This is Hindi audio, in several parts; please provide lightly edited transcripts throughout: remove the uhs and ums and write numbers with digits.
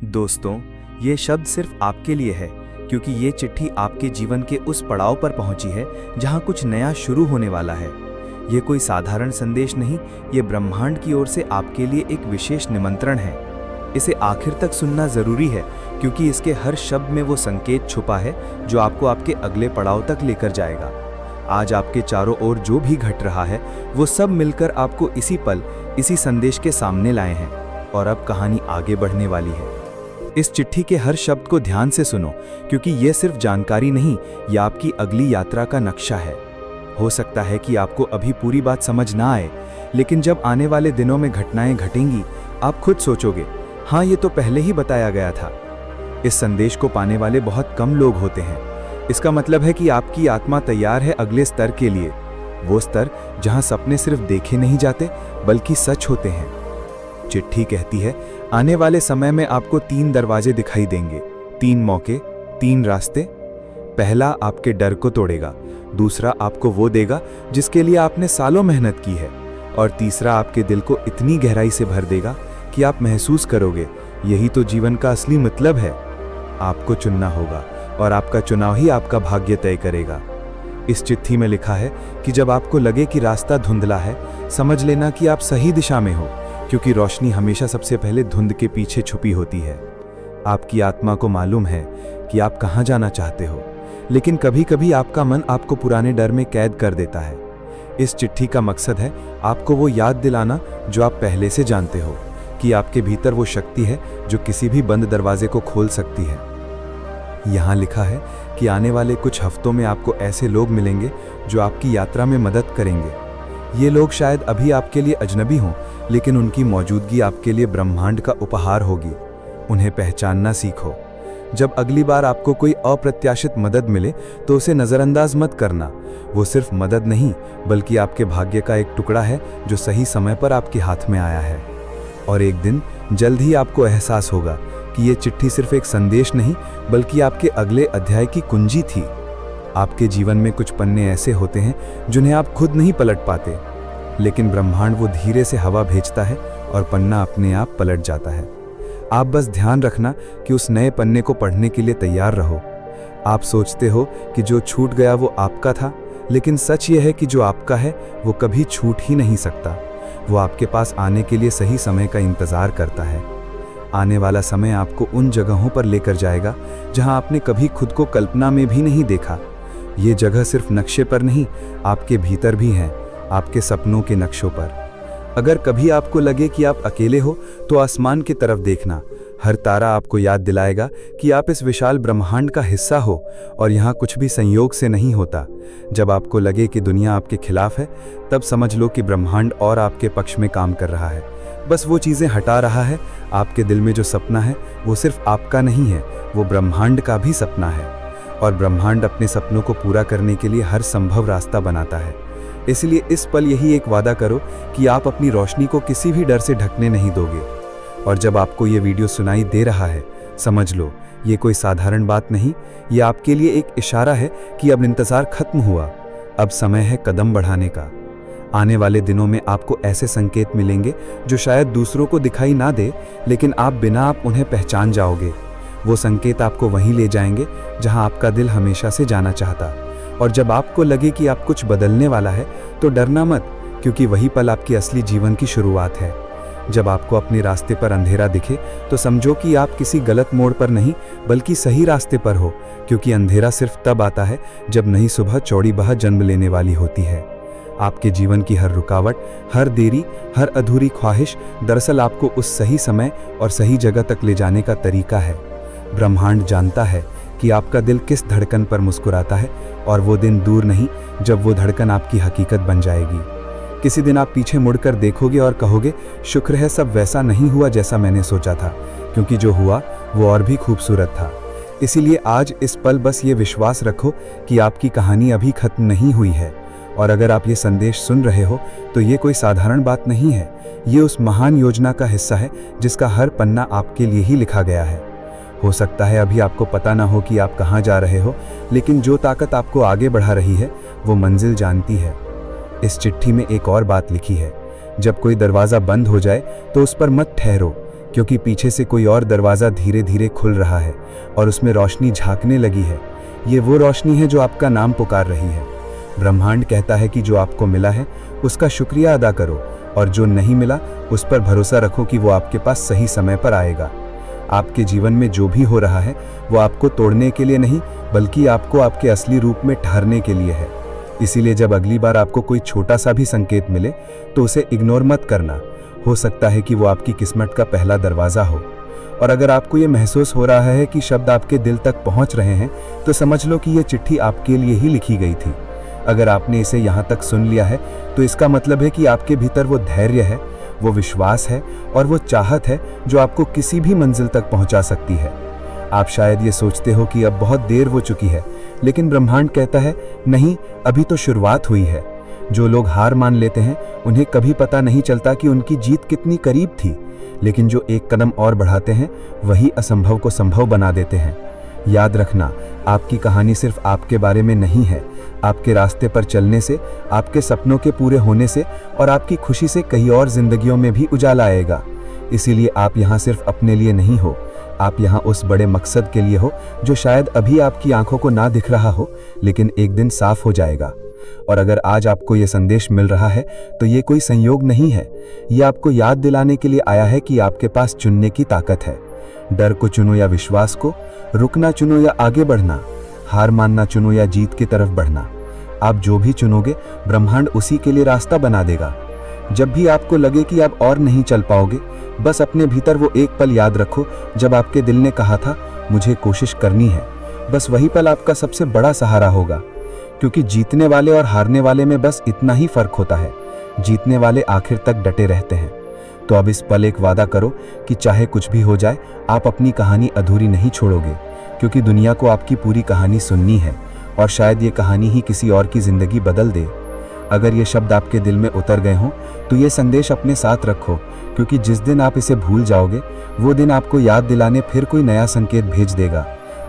दोस्तों, ये शब्द सिर्फ आपके लिए है, क्योंकि ये चिट्ठी आपके जीवन के उस पड़ाव पर पहुंची है जहां कुछ नया शुरू होने वाला है। ये कोई साधारण संदेश नहीं, ये ब्रह्मांड की ओर से आपके लिए एक विशेष निमंत्रण है। इसे आखिर तक सुनना जरूरी है, क्योंकि इसके हर शब्द में वो संकेत छुपा है जो आपको आपके अगले पड़ाव तक लेकर जाएगा। आज आपके चारों ओर जो भी घट रहा है, वो सब मिलकर आपको इसी पल, इसी संदेश के सामने लाए हैं, और अब कहानी आगे बढ़ने वाली है। इस चिट्ठी के हर शब्द को ध्यान से सुनो, क्योंकि ये सिर्फ जानकारी नहीं, ये आपकी अगली यात्रा का नक्शा है। हो सकता है कि आपको अभी पूरी बात समझ ना आए, लेकिन जब आने वाले दिनों में घटनाएं घटेंगी, आप खुद सोचोगे, हाँ, ये तो पहले ही बताया गया था। इस संदेश को पाने वाले बहुत कम लोग होते हैं। इसका मतलब है कि आपकी आत्मा तैयार है अगले स्तर के लिए, वो स्तर जहां सपने सिर्फ देखे नहीं जाते, बल्कि सच होते हैं। चिट्ठी कहती है, आने वाले समय में आपको 3 दरवाजे दिखाई देंगे, 3 मौके, 3 रास्ते। पहला आपके डर को तोड़ेगा, दूसरा आपको वो देगा जिसके लिए आपने सालों मेहनत की है, और तीसरा आपके दिल को इतनी गहराई से भर देगा कि आप महसूस करोगे, यही तो जीवन का असली मतलब है। आपको चुनना होगा, और आपका चुनाव ही आपका भाग्य तय करेगा। इस चिट्ठी में लिखा है कि जब आपको लगे कि रास्ता धुंधला है, समझ लेना कि आप सही दिशा में हो, क्योंकि रोशनी हमेशा सबसे पहले धुंध के पीछे छुपी होती है। आपकी आत्मा को मालूम है कि आप कहाँ जाना चाहते हो, लेकिन कभी कभी आपका मन आपको पुराने डर में कैद कर देता है। इस चिट्ठी का मकसद है आपको वो याद दिलाना जो आप पहले से जानते हो, कि आपके भीतर वो शक्ति है जो किसी भी बंद दरवाजे को खोल सकती है। यहाँ लिखा है कि आने वाले कुछ हफ्तों में आपको ऐसे लोग मिलेंगे जो आपकी यात्रा में मदद करेंगे। ये लोग शायद अभी आपके लिए अजनबी हों, लेकिन उनकी मौजूदगी आपके लिए ब्रह्मांड का उपहार होगी। उन्हें पहचानना सीखो। जब अगली बार आपको कोई अप्रत्याशित मदद मिले, तो उसे नज़रअंदाज मत करना। वो सिर्फ मदद नहीं, बल्कि आपके भाग्य का एक टुकड़ा है जो सही समय पर आपके हाथ में आया है। और एक दिन जल्द ही आपको एहसास होगा कि ये चिट्ठी सिर्फ एक संदेश नहीं, बल्कि आपके अगले अध्याय की कुंजी थी। आपके जीवन में कुछ पन्ने ऐसे होते हैं जिन्हें आप खुद नहीं पलट पाते, लेकिन ब्रह्मांड वो धीरे से हवा भेजता है और पन्ना अपने आप पलट जाता है। आप बस ध्यान रखना कि उस नए पन्ने को पढ़ने के लिए तैयार रहो। आप सोचते हो कि जो छूट गया वो आपका था, लेकिन सच ये है कि जो आपका है वो कभी छूट ही नहीं सकता। वो आपके पास आने के लिए सही समय का इंतजार करता है। आने वाला समय आपको उन जगहों पर लेकर जाएगा जहां आपने कभी खुद को कल्पना में भी नहीं देखा। ये जगह सिर्फ नक्शे पर नहीं, आपके भीतर भी हैं, आपके सपनों के नक्शों पर। अगर कभी आपको लगे कि आप अकेले हो, तो आसमान की तरफ देखना। हर तारा आपको याद दिलाएगा कि आप इस विशाल ब्रह्मांड का हिस्सा हो, और यहाँ कुछ भी संयोग से नहीं होता। जब आपको लगे कि दुनिया आपके खिलाफ है, तब समझ लो कि ब्रह्मांड और आपके पक्ष में काम कर रहा है। बस वो चीज़ें हटा रहा है। आपके दिल में जो सपना है, वो सिर्फ आपका नहीं है, वो ब्रह्मांड का भी सपना है। और ब्रह्मांड अपने सपनों को पूरा करने के लिए हर संभव रास्ता बनाता है। इसलिए इस पल यही एक वादा करो कि आप अपनी रोशनी को किसी भी डर से ढकने नहीं दोगे। और जब आपको ये वीडियो सुनाई दे रहा है, समझ लो ये कोई साधारण बात नहीं, ये आपके लिए एक इशारा है कि अब इंतज़ार खत्म हुआ, अब समय है कदम बढ़ाने का। आने वाले दिनों में आपको ऐसे संकेत मिलेंगे जो शायद दूसरों को दिखाई ना दे, लेकिन आप बिना आप उन्हें पहचान जाओगे। वो संकेत आपको वहीं ले जाएंगे जहां आपका दिल हमेशा से जाना चाहता। और जब आपको लगे कि आप कुछ बदलने वाला है, तो डरना मत, क्योंकि वही पल आपकी असली जीवन की शुरुआत है। जब आपको अपने रास्ते पर अंधेरा दिखे, तो समझो कि आप किसी गलत मोड़ पर नहीं, बल्कि सही रास्ते पर हो, क्योंकि अंधेरा सिर्फ तब आता है जब नई सुबह चौड़ी बहा जन्म लेने वाली होती है। आपके जीवन की हर रुकावट, हर देरी, हर अधूरी ख्वाहिश दरअसल आपको उस सही समय और सही जगह तक ले जाने का तरीका है। ब्रह्मांड जानता है कि आपका दिल किस धड़कन पर मुस्कुराता है, और वो दिन दूर नहीं जब वो धड़कन आपकी हकीकत बन जाएगी। किसी दिन आप पीछे मुड़कर देखोगे और कहोगे, शुक्र है सब वैसा नहीं हुआ जैसा मैंने सोचा था, क्योंकि जो हुआ वो और भी खूबसूरत था। इसीलिए आज इस पल बस ये विश्वास रखो कि आपकी कहानी अभी खत्म नहीं हुई है। और अगर आप ये संदेश सुन रहे हो, तो ये कोई साधारण बात नहीं है, ये उस महान योजना का हिस्सा है जिसका हर पन्ना आपके लिए ही लिखा गया है। हो सकता है अभी आपको पता ना हो कि आप कहाँ जा रहे हो, लेकिन जो ताकत आपको आगे बढ़ा रही है, वो मंजिल जानती है। इस चिट्ठी में एक और बात लिखी है, जब कोई दरवाज़ा बंद हो जाए तो उस पर मत ठहरो, क्योंकि पीछे से कोई और दरवाज़ा धीरे धीरे खुल रहा है और उसमें रोशनी झांकने लगी है। ये वो रोशनी है जो आपका नाम पुकार रही है। ब्रह्मांड कहता है कि जो आपको मिला है उसका शुक्रिया अदा करो, और जो नहीं मिला उस पर भरोसा रखो कि वो आपके पास सही समय पर आएगा। आपके जीवन में जो भी हो रहा है वो आपको तोड़ने के लिए नहीं, बल्कि आपको आपके असली रूप में ठहरने के लिए है। इसीलिए जब अगली बार आपको कोई छोटा सा भी संकेत मिले तो उसे इग्नोर मत करना। हो सकता है कि वो आपकी किस्मत का पहला दरवाज़ा हो। और अगर आपको ये महसूस हो रहा है कि शब्द आपके दिल तक पहुंच रहे हैं, तो समझ लो कि ये चिट्ठी आपके लिए ही लिखी गई थी। अगर आपने इसे यहाँ तक सुन लिया है तो इसका मतलब है कि आपके भीतर वो धैर्य है, वो विश्वास है और वो चाहत है जो आपको किसी भी मंजिल तक पहुंचा सकती है। आप शायद ये सोचते हो कि अब बहुत देर हो चुकी है, लेकिन ब्रह्मांड कहता है नहीं, अभी तो शुरुआत हुई है। जो लोग हार मान लेते हैं उन्हें कभी पता नहीं चलता कि उनकी जीत कितनी करीब थी, लेकिन जो एक कदम और बढ़ाते हैं वही असंभव को संभव बना देते हैं। याद रखना, आपकी कहानी सिर्फ आपके बारे में नहीं है। आपके रास्ते पर चलने से, आपके सपनों के पूरे होने से और आपकी खुशी से कई और जिंदगियों में भी उजाला आएगा। इसीलिए आप यहाँ सिर्फ अपने लिए नहीं हो, आप यहाँ उस बड़े मकसद के लिए हो जो शायद अभी आपकी आंखों को ना दिख रहा हो, लेकिन एक दिन साफ हो जाएगा। और अगर आज आपको ये संदेश मिल रहा है तो ये कोई संयोग नहीं है, ये आपको याद दिलाने के लिए आया है कि आपके पास चुनने की ताकत है। डर को चुनो या विश्वास को, रुकना चुनो या आगे बढ़ना, हार मानना चुनो या जीत की तरफ बढ़ना। आप जो भी चुनोगे ब्रह्मांड उसी के लिए रास्ता बना देगा। जब भी आपको लगे कि आप और नहीं चल पाओगे, बस अपने भीतर वो एक पल याद रखो जब आपके दिल ने कहा था मुझे कोशिश करनी है। बस वही पल आपका सबसे बड़ा सहारा होगा, क्योंकि जीतने वाले और हारने वाले में बस इतना ही फर्क होता है। जीतने वाले आखिर तक डटे रहते हैं। तो अब इस पल एक वादा करो कि चाहे कुछ भी हो जाए, आप अपनी कहानी अधूरी नहीं छोड़ोगे, क्योंकि दुनिया को आपकी पूरी कहानी सुननी है और शायद ये कहानी ही किसी और की जिंदगी बदल दे। अगर ये शब्द आपके दिल में उतर गए हों तो ये संदेश अपने साथ रखो, क्योंकि जिस दिन आप इसे भूल जाओगे वो दिन आपको याद दिलाने फिर कोई नया संकेत भेज देगा।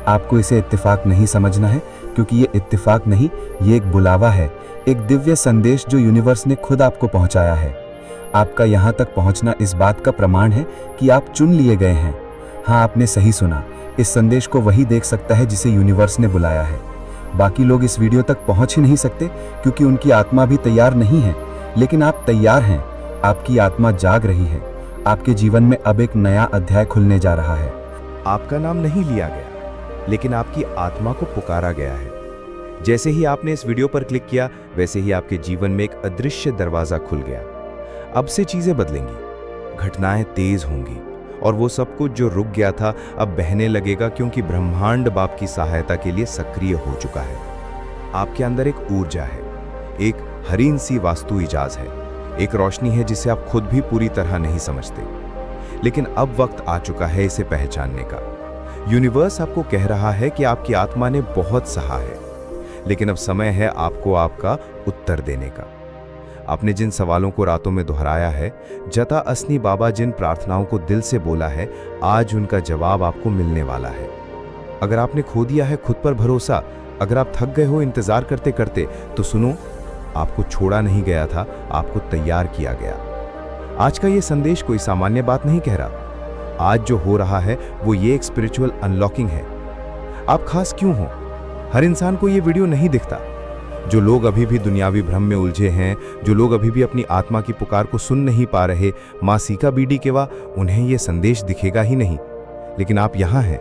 आपको इसे इत्तेफाक नहीं समझना है, क्योंकि ये इत्तेफाक नहीं, ये एक बुलावा है, एक दिव्य संदेश जो यूनिवर्स ने खुद आपको पहुंचाया है। आपका यहाँ तक पहुंचना इस बात का प्रमाण है कि आप चुन लिए गए हैं। हाँ, आपने सही सुना, इस संदेश को वही देख सकता है जिसे यूनिवर्स ने बुलाया है। बाकी लोग इस वीडियो तक पहुंच ही नहीं सकते क्योंकि उनकी आत्मा भी तैयार नहीं है, लेकिन आप तैयार हैं। आपकी आत्मा जाग रही है। आपके जीवन में अब एक नया अध्याय खुलने जा रहा है। आपका नाम नहीं लिया गया, लेकिन आपकी आत्मा को पुकारा गया है। जैसे ही आपने इस वीडियो पर क्लिक किया, वैसे ही आपके जीवन में एक अदृश्य दरवाजा खुल गया। अब से चीजें बदलेंगी, घटनाएं तेज होंगी और वो सब कुछ जो रुक गया था अब बहने लगेगा, क्योंकि ब्रह्मांड बाप की सहायता के लिए सक्रिय हो चुका है। आपके अंदर एक ऊर्जा है, एक हरीन सी वास्तु इजाज है, एक रोशनी है जिसे आप खुद भी पूरी तरह नहीं समझते, लेकिन अब वक्त आ चुका है इसे पहचानने का। यूनिवर्स आपको कह रहा है कि आपकी आत्मा ने बहुत सहा है, लेकिन अब समय है आपको आपका उत्तर देने का। आपने जिन सवालों को रातों में दोहराया है, जता असनी बाबा जिन प्रार्थनाओं को दिल से बोला है, आज उनका जवाब आपको मिलने वाला है। अगर आपने खो दिया है खुद पर भरोसा, अगर आप थक गए हो इंतजार करते करते, तो सुनो, आपको छोड़ा नहीं गया था, आपको तैयार किया गया। आज का ये संदेश कोई सामान्य बात नहीं कह रहा। आज जो हो रहा है वो ये एक स्पिरिचुअल अनलॉकिंग है। आप खास क्यों हो? हर इंसान को ये वीडियो नहीं दिखता। जो लोग अभी भी दुनियावी भ्रम में उलझे हैं, जो लोग अभी भी अपनी आत्मा की पुकार को सुन नहीं पा रहे, माँ सीका बीडी केवा, उन्हें ये संदेश दिखेगा ही नहीं। लेकिन आप यहाँ हैं,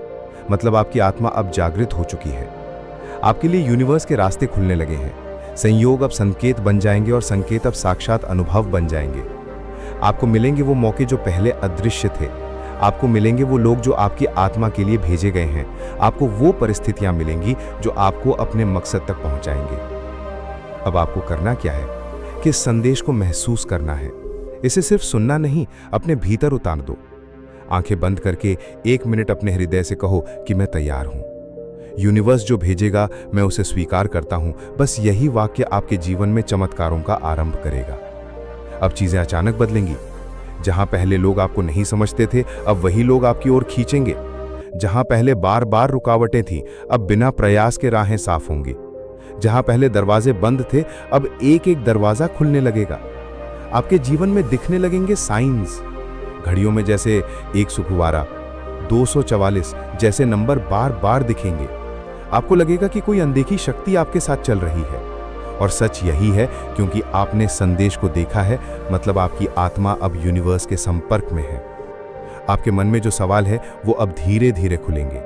मतलब आपकी आत्मा अब जागृत हो चुकी है। आपके लिए यूनिवर्स के रास्ते खुलने लगे हैं। संयोग अब संकेत बन जाएंगे और संकेत अब साक्षात अनुभव बन जाएंगे। आपको मिलेंगे वो मौके जो पहले अदृश्य थे। आपको मिलेंगे वो लोग जो आपकी आत्मा के लिए भेजे गए हैं। आपको वो परिस्थितियां मिलेंगी जो आपको अपने मकसद तक पहुंचाएंगे। अब आपको करना क्या है कि इस संदेश को महसूस करना है। इसे सिर्फ सुनना नहीं, अपने भीतर उतार दो। आंखें बंद करके 1 मिनट अपने हृदय से कहो कि मैं तैयार हूं। यूनिवर्स जो भेजेगा मैं उसे स्वीकार करता हूं। बस यही वाक्य आपके जीवन में चमत्कारों का आरंभ करेगा। अब चीजें अचानक बदलेंगी। जहां पहले लोग आपको नहीं समझते थे, अब वही लोग आपकी ओर खींचेंगे। जहां पहले बार बार रुकावटें थीं, अब बिना प्रयास के राहें साफ होंगी। जहां पहले दरवाजे बंद थे, अब एक एक दरवाजा खुलने लगेगा। आपके जीवन में दिखने लगेंगे साइंस। घड़ियों में जैसे 112, 244 जैसे नंबर बार बार दिखेंगे। आपको लगेगा कि कोई अनदेखी शक्ति आपके साथ चल रही है। और सच यही है, क्योंकि आपने संदेश को देखा है, मतलब आपकी आत्मा अब यूनिवर्स के संपर्क में है। आपके मन में जो सवाल है वो अब धीरे धीरे खुलेंगे।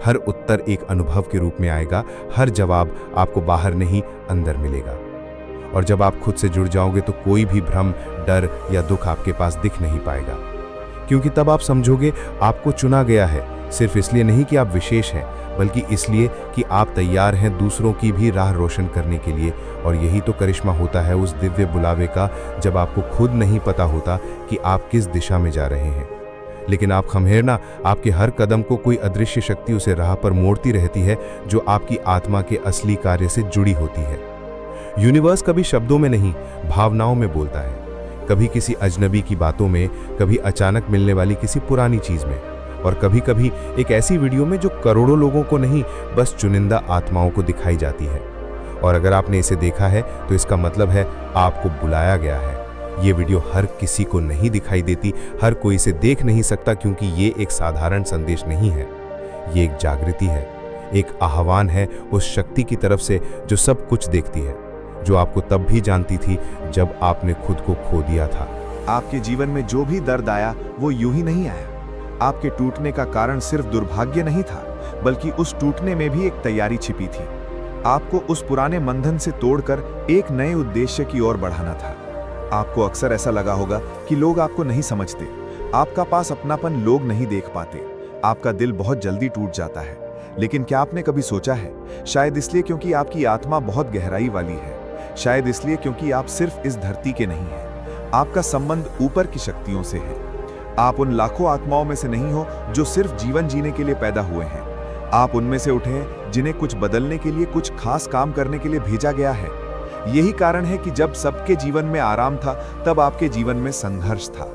हर उत्तर एक अनुभव के रूप में आएगा, हर जवाब आपको बाहर नहीं अंदर मिलेगा। और जब आप खुद से जुड़ जाओगे तो कोई भी भ्रम, डर या दुख आपके पास दिख नहीं पाएगा, क्योंकि तब आप समझोगे आपको चुना गया है, सिर्फ इसलिए नहीं कि आप विशेष हैं, बल्कि इसलिए कि आप तैयार हैं दूसरों की भी राह रोशन करने के लिए। और यही तो करिश्मा होता है उस दिव्य बुलावे का, जब आपको खुद नहीं पता होता कि आप किस दिशा में जा रहे हैं, लेकिन आप खम्हेरना, आपके हर कदम को कोई अदृश्य शक्ति उसे राह पर मोड़ती रहती है, जो आपकी आत्मा के असली कार्य से जुड़ी होती है। यूनिवर्स कभी शब्दों में नहीं, भावनाओं में बोलता है, कभी किसी अजनबी की बातों में, कभी अचानक मिलने वाली किसी पुरानी चीज में, और कभी कभी एक ऐसी वीडियो में जो करोड़ों लोगों को नहीं, बस चुनिंदा आत्माओं को दिखाई जाती है। और अगर आपने इसे देखा है तो इसका मतलब है आपको बुलाया गया है। ये वीडियो हर किसी को नहीं दिखाई देती, हर कोई इसे देख नहीं सकता, क्योंकि ये एक साधारण संदेश नहीं है, ये एक जागृति है, एक आह्वान है उस शक्ति की तरफ से जो सब कुछ देखती है, जो आपको तब भी जानती थी जब आपने खुद को खो दिया था। आपके जीवन में जो भी दर्द आया वो यूं ही नहीं आया। आपके टूटने का कारण सिर्फ दुर्भाग्य नहीं था, बल्कि उस टूटने में भी एक तैयारी छिपी थी। आपको उस पुराने बंधन से तोड़कर एक नए उद्देश्य की ओर बढ़ाना था। आपको अक्सर ऐसा लगा होगा कि लोग आपको नहीं समझते, आपका पास अपनापन लोग नहीं देख पाते, आपका दिल बहुत जल्दी टूट जाता है। लेकिन क्या आपने कभी सोचा है, शायद इसलिए क्योंकि आपकी आत्मा बहुत गहराई वाली है, शायद इसलिए क्योंकि आप सिर्फ इस धरती के नहीं हैं, आपका संबंध ऊपर की शक्तियों से है। आप उन लाखों आत्माओं में से नहीं हो जो सिर्फ जीवन जीने के लिए पैदा हुए हैं। आप उनमें से उठे हैं जिन्हें कुछ बदलने के लिए, कुछ खास काम करने के लिए भेजा गया है। यही कारण है कि जब सबके जीवन में आराम था, तब आपके जीवन में संघर्ष था।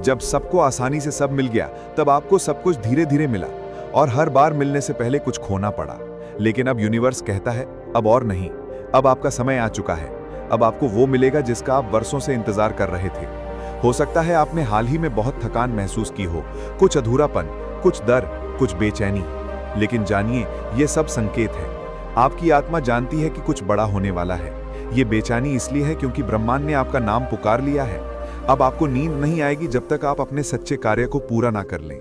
जब सबको आसानी से सब मिल गया, तब आपको सब कुछ धीरे धीरे मिला, और हर बार मिलने से पहले कुछ खोना पड़ा। लेकिन अब यूनिवर्स कहता है, अब और नहीं, अब आपका समय आ चुका है। अब आपको वो मिलेगा जिसका आप वर्षों से इंतजार कर रहे थे। हो सकता है आपने हाल ही में बहुत थकान महसूस की हो, कुछ अधूरापन, कुछ डर, कुछ बेचैनी। लेकिन जानिए, ये सब संकेत है। आपकी आत्मा जानती है कि कुछ बड़ा होने वाला है। ये बेचैनी इसलिए है क्योंकि ब्रह्मांड ने आपका नाम पुकार लिया है। अब आपको नींद नहीं आएगी जब तक आप अपने सच्चे कार्य को पूरा ना कर लें।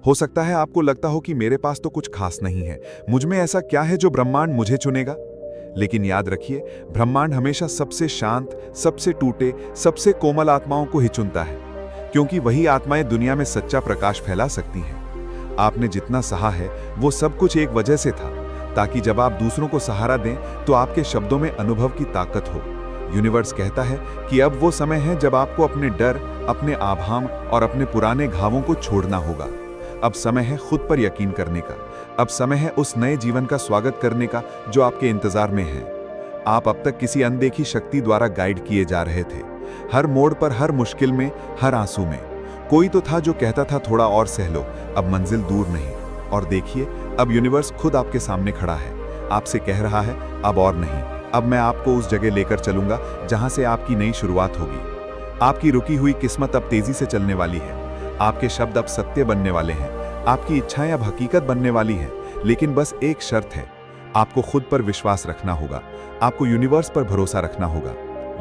हो सकता है आपको लगता हो कि मेरे पास तो कुछ खास नहीं है, मुझ में ऐसा क्या है जो ब्रह्मांड मुझे चुनेगा। लेकिन याद रखिए, ब्रह्मांड हमेशा सबसे शांत, सबसे टूटे, सबसे कोमल आत्माओं को ही चुनता है, क्योंकि वही आत्माएं दुनिया में सच्चा प्रकाश फैला सकती हैं। आपने जितना सहा है वो सब कुछ एक वजह से था, ताकि जब आप दूसरों को सहारा दें तो आपके शब्दों में अनुभव की ताकत हो। यूनिवर्स कहता है कि अब वो समय है जब आपको अपने डर, अपने आभाम और अपने पुराने घावों को छोड़ना होगा। अब समय है खुद पर यकीन करने का। अब समय है उस नए जीवन का स्वागत करने का जो आपके इंतजार में है। आप अब तक किसी अनदेखी शक्ति द्वारा गाइड किए जा रहे थे। हर मोड़ पर, हर मुश्किल में, हर आंसू में कोई तो था जो कहता था थोड़ा और सह लो, अब मंजिल दूर नहीं। और देखिए, अब यूनिवर्स खुद आपके सामने खड़ा है, आपसे कह रहा है अब और नहीं, अब मैं आपको उस जगह लेकर चलूंगा जहां से आपकी नई शुरुआत होगी। आपकी रुकी हुई किस्मत अब तेजी से चलने वाली है। आपके शब्द अब सत्य बनने वाले हैं, आपकी इच्छाएं अब हकीकत बनने वाली हैं। लेकिन बस एक शर्त है, आपको खुद पर विश्वास रखना होगा, आपको यूनिवर्स पर भरोसा रखना होगा।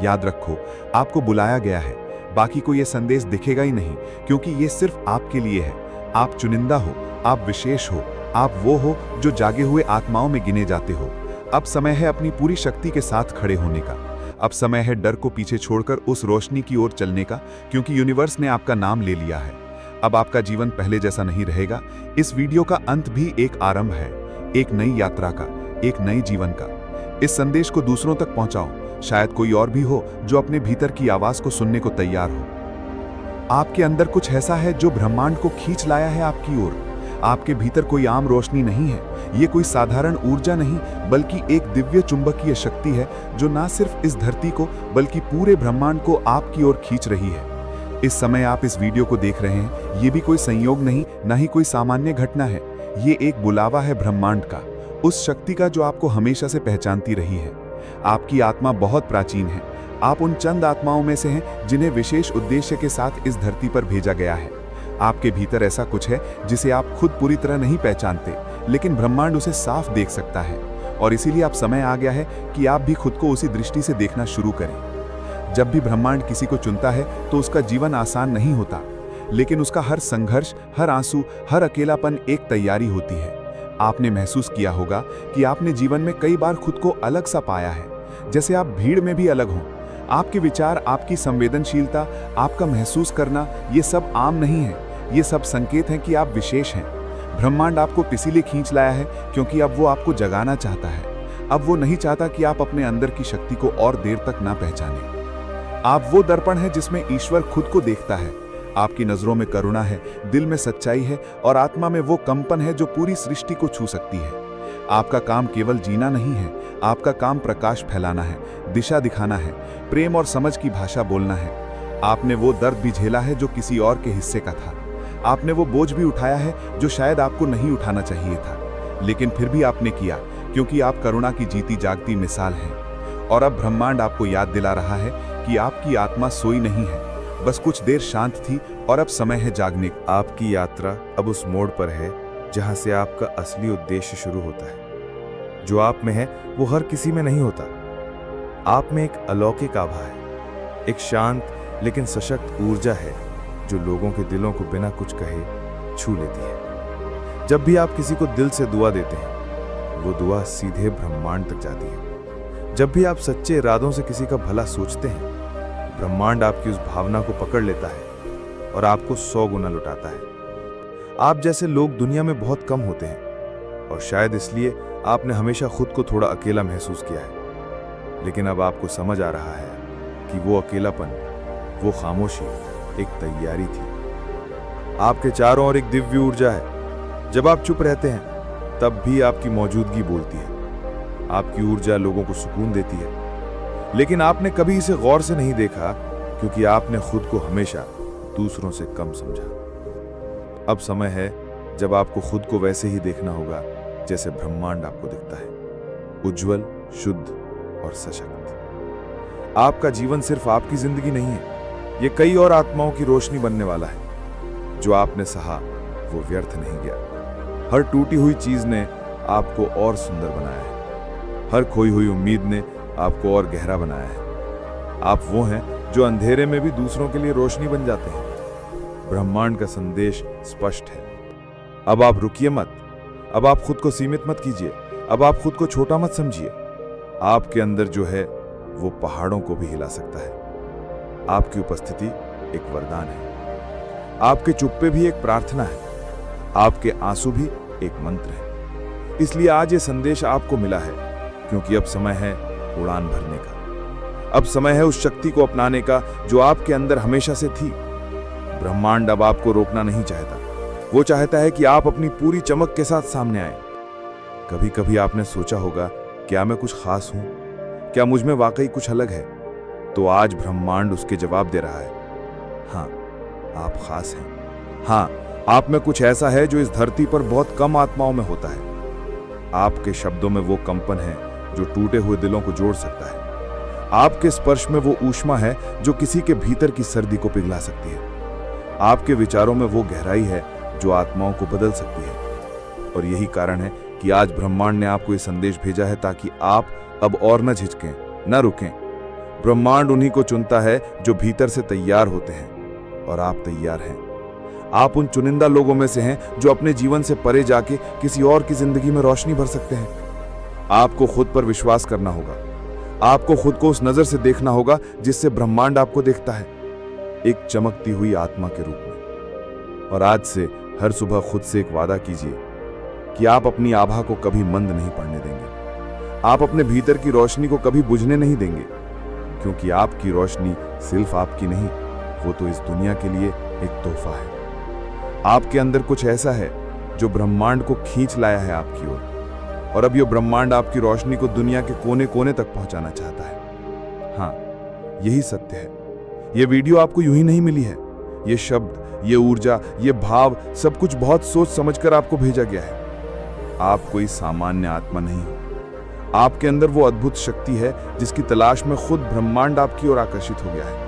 याद रखो, आपको बुलाया गया है, बाकी को यह संदेश दिखेगा ही नहीं, क्योंकि ये सिर्फ आपके लिए है। आप चुनिंदा हो, आप विशेष हो, आप वो हो जो जागे हुए आत्माओं में गिने जाते हो। अब समय है अपनी पूरी शक्ति के साथ खड़े होने का। अब समय है डर को पीछे छोड़कर उस रोशनी की ओर चलने का, क्योंकि यूनिवर्स ने आपका नाम ले लिया है। अब आपका जीवन पहले जैसा नहीं रहेगा। इस वीडियो का अंत भी एक आरंभ है, एक नई यात्रा का, एक नए जीवन का। इस संदेश को दूसरों तक पहुंचाओ, शायद कोई और भी हो जो अपने भीतर की आवाज को सुनने को तैयार हो। आपके अंदर कुछ ऐसा है जो ब्रह्मांड को खींच लाया है आपकी ओर। आपके भीतर कोई आम रोशनी नहीं है, ये कोई साधारण ऊर्जा नहीं, बल्कि एक दिव्य चुंबकीय शक्ति है जो ना सिर्फ इस धरती को बल्कि पूरे ब्रह्मांड को आपकी ओर खींच रही है। इस समय आप इस वीडियो को देख रहे हैं, ये भी कोई संयोग नहीं, ना ही कोई सामान्य घटना है। ये एक बुलावा है ब्रह्मांड का, उस शक्ति का जो आपको हमेशा से पहचानती रही है। आपकी आत्मा बहुत प्राचीन है, आप उन चंद आत्माओं में से हैं जिन्हें विशेष उद्देश्य के साथ इस धरती पर भेजा गया है। आपके भीतर ऐसा कुछ है जिसे आप खुद पूरी तरह नहीं पहचानते, लेकिन ब्रह्मांड उसे साफ देख सकता है, और इसीलिए अब समय आ गया है कि आप भी खुद को उसी दृष्टि से देखना शुरू करें। जब भी ब्रह्मांड किसी को चुनता है तो उसका जीवन आसान नहीं होता, लेकिन उसका हर संघर्ष, हर आंसू, हर अकेलापन एक तैयारी होती है। आपने महसूस किया होगा कि आपने जीवन में कई बार खुद को अलग सा पाया है, जैसे आप भीड़ में भी अलग हों। आपके विचार, आपकी संवेदनशीलता, आपका महसूस करना, ये सब आम नहीं है। ये सब संकेत हैं कि आप विशेष हैं। ब्रह्मांड आपको इसीलिए खींच लाया है क्योंकि अब वो आपको जगाना चाहता है। अब वो नहीं चाहता कि आप अपने अंदर की शक्ति को और देर तक ना पहचानें। आप वो दर्पण है जिसमें ईश्वर खुद को देखता है। आपकी नजरों में करुणा है, दिल में सच्चाई है, और आत्मा में वो कंपन है जो पूरी सृष्टि को छू सकती है। आपका काम केवल जीना नहीं है, आपका काम प्रकाश फैलाना है, दिशा दिखाना है, प्रेम और समझ की भाषा बोलना है। आपने वो दर्द भी झेला है जो किसी और के हिस्से का था। आपने वो बोझ भी उठाया है जो शायद आपको नहीं उठाना चाहिए था, लेकिन फिर भी आपने किया, क्योंकि आप करुणा की जीती जागती मिसाल हैं। और अब ब्रह्मांड आपको याद दिला रहा है कि आपकी आत्मा सोई नहीं है, बस कुछ देर शांत थी और अब समय है जागने का। आपकी यात्रा अब उस मोड़ पर है जहां से आपका असली उद्देश्य शुरू होता है। जो आप में है वो हर किसी में नहीं होता। आप में एक अलौकिक आभा है, एक शांत लेकिन सशक्त ऊर्जा है जो लोगों के दिलों को बिना कुछ कहे छू लेती है। जब भी आप किसी को दिल से दुआ देते हैं, वो दुआ सीधे ब्रह्मांड तक जाती है। जब भी आप सच्चे इरादों से किसी का भला सोचते हैं, ब्रह्मांड आपकी उस भावना को पकड़ लेता है और आपको 100 गुना लुटाता है। आप जैसे लोग दुनिया में बहुत कम होते हैं, और शायद इसलिए आपने हमेशा खुद को थोड़ा अकेला महसूस किया है। लेकिन अब आपको समझ आ रहा है कि वो अकेलापन, वो खामोशी एक तैयारी थी। आपके चारों ओर एक दिव्य ऊर्जा है। जब आप चुप रहते हैं तब भी आपकी मौजूदगी बोलती है। आपकी ऊर्जा लोगों को सुकून देती है, लेकिन आपने कभी इसे गौर से नहीं देखा क्योंकि आपने खुद को हमेशा दूसरों से कम समझा। अब समय है जब आपको खुद को वैसे ही देखना होगा जैसे ब्रह्मांड आपको दिखता है, उज्जवल, शुद्ध और सशक्त। आपका जीवन सिर्फ आपकी जिंदगी नहीं है, ये कई और आत्माओं की रोशनी बनने वाला है। जो आपने सहा वो व्यर्थ नहीं गया। हर टूटी हुई चीज ने आपको और सुंदर बनाया है। हर खोई हुई उम्मीद ने आपको और गहरा बनाया है। आप वो हैं जो अंधेरे में भी दूसरों के लिए रोशनी बन जाते हैं। ब्रह्मांड का संदेश स्पष्ट है। अब आप रुकिए मत। अब आप खुद को सीमित मत कीजिए। अब आप खुद को छोटा मत समझिए। आपके अंदर जो है वो पहाड़ों को भी हिला सकता है। आपकी उपस्थिति एक वरदान है। आपके चुप्पे भी एक प्रार्थना है। आपके आंसू भी एक मंत्र है। इसलिए आज ये संदेश आपको मिला है, क्योंकि अब समय है उड़ान भरने का। अब समय है उस शक्ति को अपनाने का जो आपके अंदर हमेशा से थी। ब्रह्मांड अब आपको रोकना नहीं चाहता। वो चाहता है कि आप अपनी पूरी चमक के साथ सामने आए। कभी कभी आपने सोचा होगा, क्या मैं कुछ खास हूं? क्या मुझ में वाकई कुछ अलग है? तो आज ब्रह्मांड उसके जवाब दे रहा है, हाँ, आप खास हैं। हाँ, आप में कुछ ऐसा है जो इस धरती पर बहुत कम आत्माओं में होता है। आपके शब्दों में वो कंपन है जो टूटे हुए दिलों को जोड़ सकता है। आपके स्पर्श में वो ऊष्मा है जो किसी के भीतर की सर्दी को पिघला सकती है। आपके विचारों में वो गहराई है जो आत्माओं को बदल सकती है। और यही कारण है कि आज ब्रह्मांड ने आपको ये संदेश भेजा है, ताकि आप अब और न झिझकें, न रुकें। ब्रह्मांड उन्हीं को चुनता है जो भीतर से तैयार होते हैं, और आप तैयार हैं। आप उन चुनिंदा लोगों में से हैं जो अपने जीवन से परे जाके किसी और की जिंदगी में रोशनी भर सकते हैं। आपको खुद पर विश्वास करना होगा। आपको खुद को उस नजर से देखना होगा जिससे ब्रह्मांड आपको देखता है, एक चमकती हुई आत्मा के रूप में। और आज से हर सुबह खुद से एक वादा कीजिए कि आप अपनी आभा को कभी मंद नहीं पड़ने देंगे। आप अपने भीतर की रोशनी को कभी बुझने नहीं देंगे, क्योंकि आपकी रोशनी सिर्फ आपकी नहीं, वो तो इस दुनिया के लिए एक तोहफा है। आपके अंदर कुछ ऐसा है जो ब्रह्मांड को खींच लाया है आपकी ओर, और अब ये ब्रह्मांड आपकी रोशनी को दुनिया के कोने कोने तक पहुंचाना चाहता है। हाँ, यही सत्य है। ये वीडियो आपको यूं ही नहीं मिली है। ये शब्द, ये ऊर्जा, ये भाव, सब कुछ बहुत सोच समझकर आपको भेजा गया है। आप कोई सामान्य आत्मा नहीं हो। आपके अंदर वो अद्भुत शक्ति है जिसकी तलाश में खुद ब्रह्मांड आपकी ओर आकर्षित हो गया है।